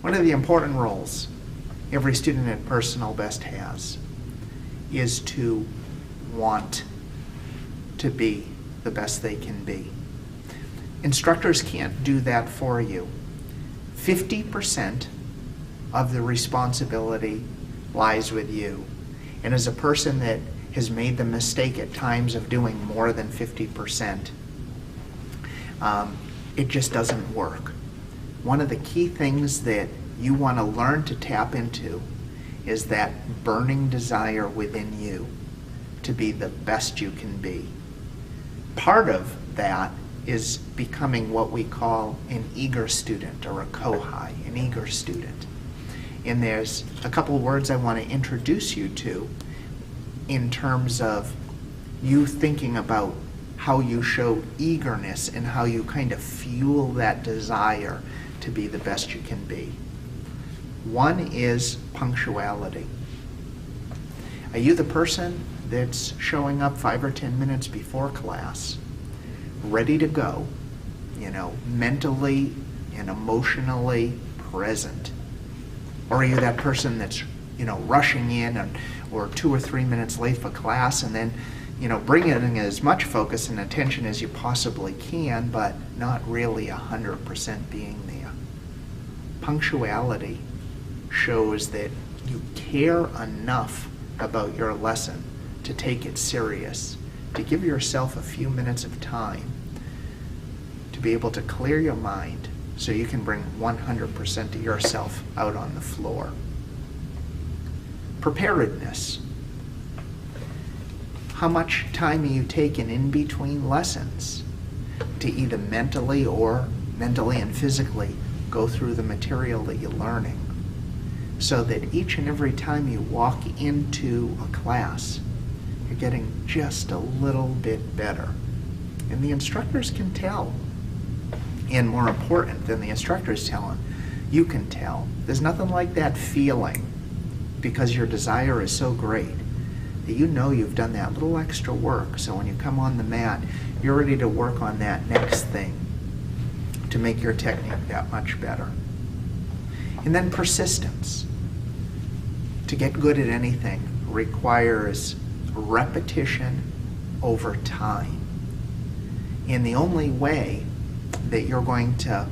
One of the important roles every student at Personal Best has is to want to be the best they can be. Instructors can't do that for you. 50% of the responsibility lies with you. And as a person that has made the mistake at times of doing more than 50%, it just doesn't work. One of the key things that you want to learn to tap into is that burning desire within you to be the best you can be. Part of that is becoming what we call an eager student, or a Kohai, an eager student. And there's a couple words I want to introduce you to in terms of you thinking about how you show eagerness and how you kind of fuel that desire to be the best you can be. One is punctuality. Are you the person that's showing up 5 or 10 minutes before class, ready to go, mentally and emotionally present? Or are you that person that's, rushing in or 2 or 3 minutes late for class, and then, bringing as much focus and attention as you possibly can, but not really 100% being there? Punctuality shows that you care enough about your lesson to take it serious, to give yourself a few minutes of time to be able to clear your mind so you can bring 100% of yourself out on the floor. Preparedness. How much time are you taking in between lessons to either mentally and physically go through the material that you're learning, so that each and every time you walk into a class, you're getting just a little bit better. And the instructors can tell. And more important than the instructors telling, you can tell. There's nothing like that feeling, because your desire is so great that you've done that little extra work. So when you come on the mat, you're ready to work on that next thing to make your technique that much better. And then persistence. To get good at anything requires repetition over time. And the only way that you're going to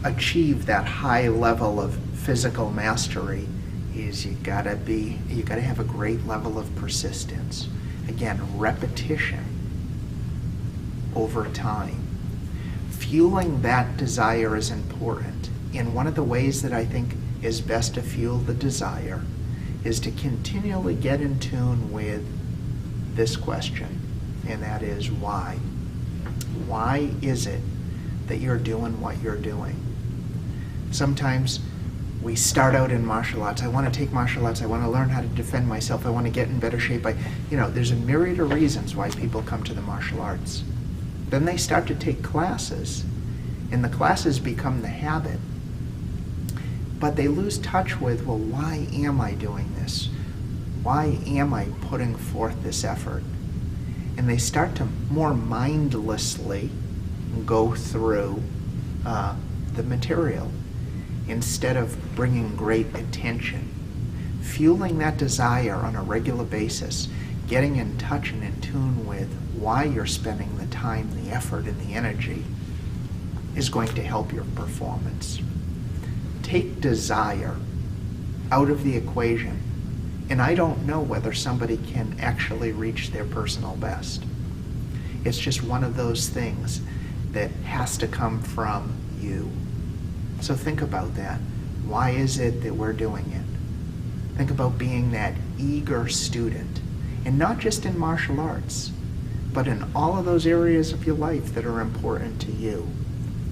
achieve that high level of physical mastery is you gotta have a great level of persistence. Again, repetition over time. Fueling that desire is important. And one of the ways that I think is best to fuel the desire is to continually get in tune with this question, and that is why. Why is it that you're doing what you're doing? Sometimes we start out in martial arts. I want to take martial arts. I want to learn how to defend myself. I want to get in better shape. There's a myriad of reasons why people come to the martial arts. Then they start to take classes, and the classes become the habit. But they lose touch with, well, why am I doing this? Why am I putting forth this effort? And they start to more mindlessly go through the material instead of bringing great attention. Fueling that desire on a regular basis, getting in touch and in tune with why you're spending the time, the effort, and the energy is going to help your performance. Take desire out of the equation, and I don't know whether somebody can actually reach their personal best. It's just one of those things that has to come from you. So think about that. Why is it that we're doing it? Think about being that eager student, and not just in martial arts, but in all of those areas of your life that are important to you.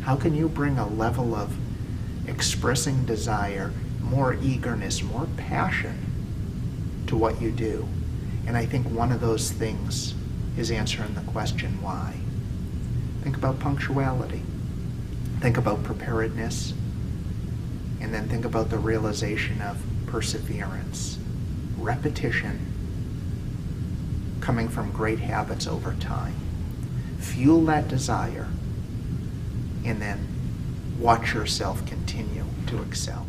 How can you bring a level of expressing desire, more eagerness, more passion to what you do? And I think one of those things is answering the question, why? Think about punctuality. Think about preparedness. And then think about the realization of perseverance, repetition, coming from great habits over time. Fuel that desire, and then watch yourself continue to excel.